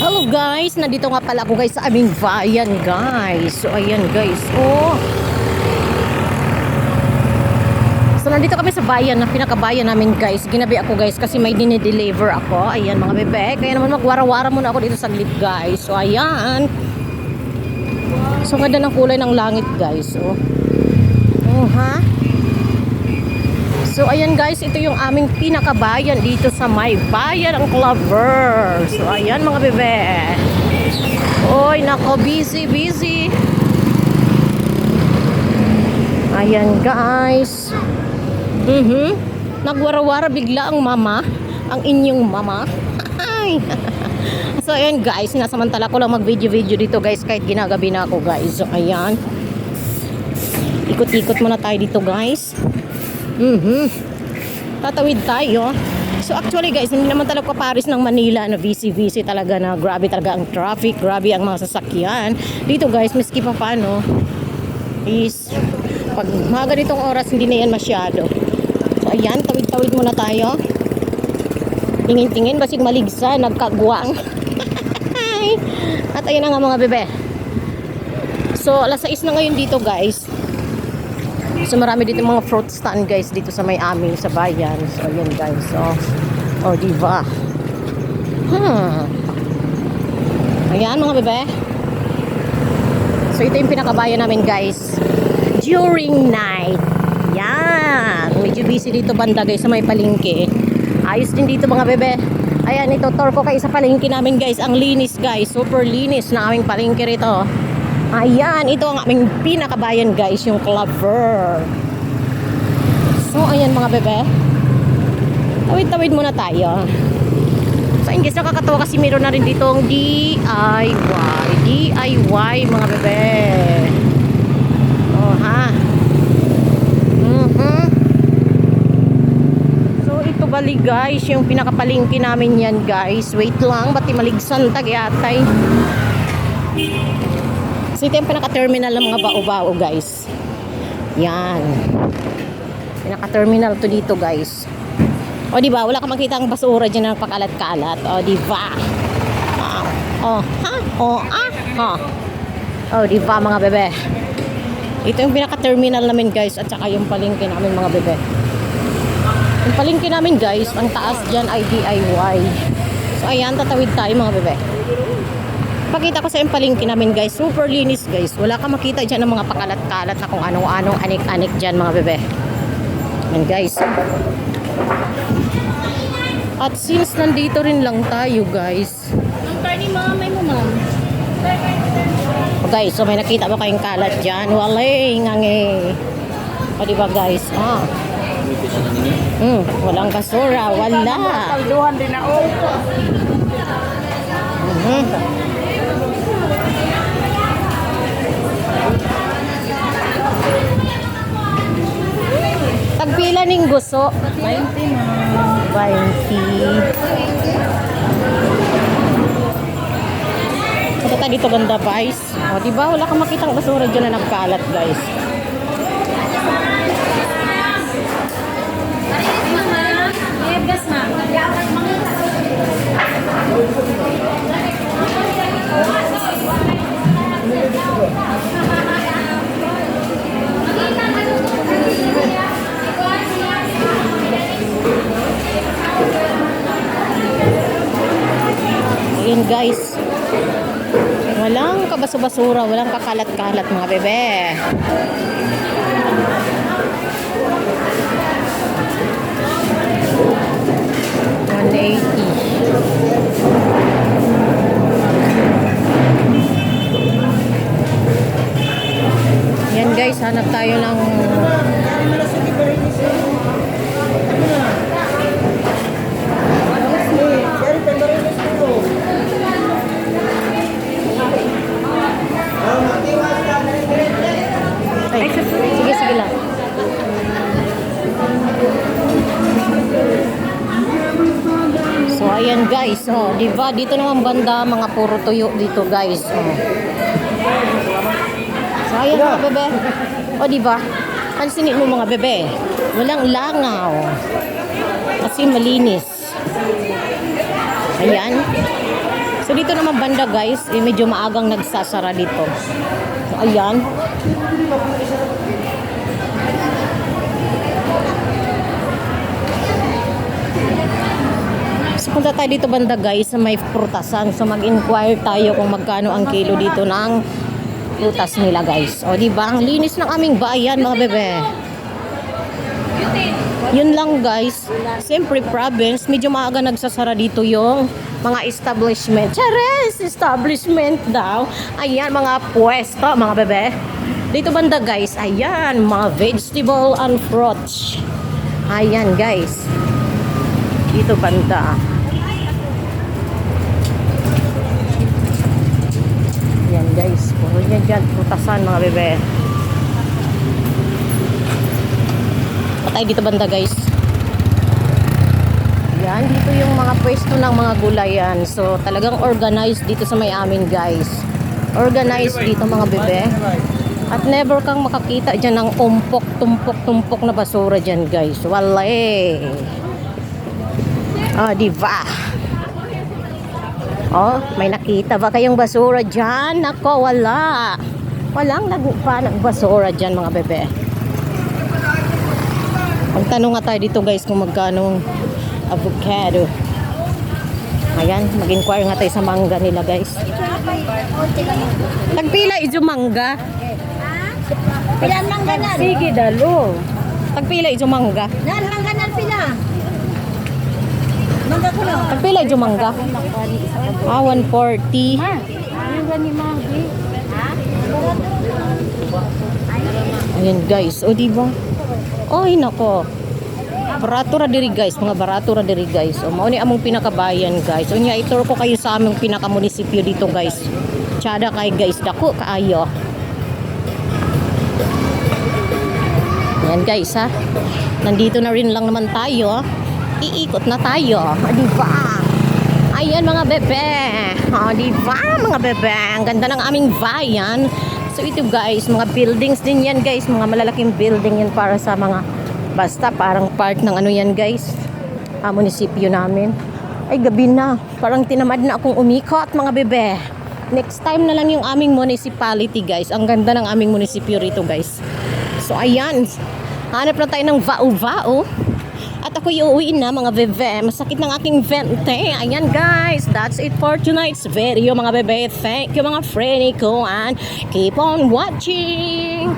Hello guys, nandito nga pala ako guys sa aming bayan guys. So ayan guys, oh. So nandito kami sa bayan, na pinakabayan namin guys. Ginabi ako guys kasi may dinideliver ako. Ayan mga bebe, kaya naman magwara-wara muna ako dito sa saglit guys. So ayan. So ganda ng kulay ng langit guys. Oh, oh ha. So ayan guys, ito yung aming pinakabayan dito sa may bayan ng Clover. So ayan mga bebe. Oy, nako, busy. Ayan guys. Nagwara-wara bigla ang mama, ang inyong mama. Ay. So ayan guys, nasamantala ko lang mag-video dito guys kahit ginagabi na ako guys. So ayan. Ikot-ikot muna tayo dito guys. Tatawid tayo. So actually guys, hindi naman talaga Paris ng Manila na busy talaga, na grabe talaga ang traffic, grabe ang mga sasakyan. Dito guys, miski pa paano is pag mga ganitong oras hindi na yan masyado. So ayan, tawid muna tayo. Tingin-tingin, basig maligsa, nagkagwang. At ayan na nga mga bebe. So alas 6 na ngayon dito guys. So marami dito mga fruit stand guys dito sa may amin sa bayan. So ayan guys. Oh diba? Ayan mga bebe. So ito yung pinakabayan namin guys during night. Yan. Medyo busy dito banda guys sa may palengke. Ayos din dito mga bebe. Ayan, ito tour ko kayo sa palengke namin guys. Ang linis guys. Super linis na aming palengke rito. Ayan, ito ang aming pinakabayan guys, yung Clover. So ayan mga bebe, tawid muna tayo. So in case nakakatawa kasi meron na rin ditong DIY mga bebe. Oh ha. So ito bali guys, yung pinakapalingki namin yan guys. Wait lang, bati maligsan tagyatay. So ito yung pinaka-terminal ng mga bao-bao guys. Yan. Pinaka-terminal to dito guys. O diba, wala ka makita ang basura dyan ng pakalat-kalat. O diba. O diba mga bebe. Ito yung pinaka-terminal namin guys. At saka yung palengke namin mga bebe. Yung palengke namin guys, ang taas dyan ay DIY. So ayan, tatawid tayo mga bebe. Pakita ko sa yung palengke namin guys, super linis guys. Wala ka makita dyan ng mga pakalat-kalat na kung anong-anong anik-anik dyan mga bebe. Yan guys. At since nandito rin lang tayo guys. Guys, so may nakita ba kayong kalat dyan? Walay, ngangi. O diba guys? Walang basura, wala. Kalduhan din na all. Tagpila ning gusto? 20 20. Punta dito ganda guys. O diba wala kang makitang basura dyan na nagkalat guys. Ayan guys, walang kabasura, walang kakalat-kalat mga bebe. Yan guys, hanap tayo ng sige lang. So ayan guys, diba dito naman banda mga puro tuyo dito guys. So ayan mga bebe. Diba? Pansinin mo mga bebe. Walang langaw. Kasi malinis. Ayan. So dito naman banda guys, medyo maagang nagsasara dito. So ayan. So punta tayo dito banda guys sa may prutasan. So mag-inquire tayo kung magkano ang kilo dito ng prutas nila guys. O diba? Ang linis ng aming bayan mga bebe. Yun lang guys. Siyempre province, medyo maaga nagsasara dito yung mga establishment. Chares! Establishment daw. Ayan mga pwesto mga bebe. Dito banda guys, ayan mga vegetable and fruits. Ayan guys. Dito banda. Yan guys, puro yan dyan, prutasan mga bebe. Patay dito banda guys. Yan, dito yung mga pwesto ng mga gulayan. So talagang organized dito sa may amin guys. Organized dito mga bebe. At never kang makakita dyan ng tumpok na basura dyan guys. Wala eh. Ah, diba? Oh, may nakita ba kayong basura dyan? Nako, wala. Walang nagbasura dyan mga bebe. Ang tanong nga tayo dito guys kung magkano avocado. Ayan, mag-inquire nga tayo sa mangga nila guys. Tagpila ijo mangga? Pilan mangganan? Sige, dalo. Tagpila ijo mangga? Nan mangganan pila. Mangga ko lang. Tagpila ijo mangga? 140. Ano ba ni Magi? Ayan guys, o diba? Ay nako. Barato ra diri guys, mga barato ra diri guys. O mao ni among pinakabayan guys. Unya itur ko kayo sa among pinakamunisipyo dito guys. Tiada kay guys, dako kaayo. Ayan guys ha. Nandito na rin lang naman tayo. Iikot na tayo. Di ba? Ayan mga bebe. Di ba mga bebe? Ang ganda ng aming bayan. So ito guys, mga buildings din yan guys. Mga malalaking building yan para sa mga basta parang part ng ano yan guys. Munisipyo namin. Ay gabi na. Parang tinamad na akong umikot mga bebe. Next time na lang yung aming municipality guys. Ang ganda ng aming munisipyo rito guys. So ayan. Hanap na tayo ng vao-vao. At ako iuwi na mga bebe. Masakit ng aking vente. Ayan guys. That's it for tonight's video mga bebe. Thank you mga friend ko. And keep on watching.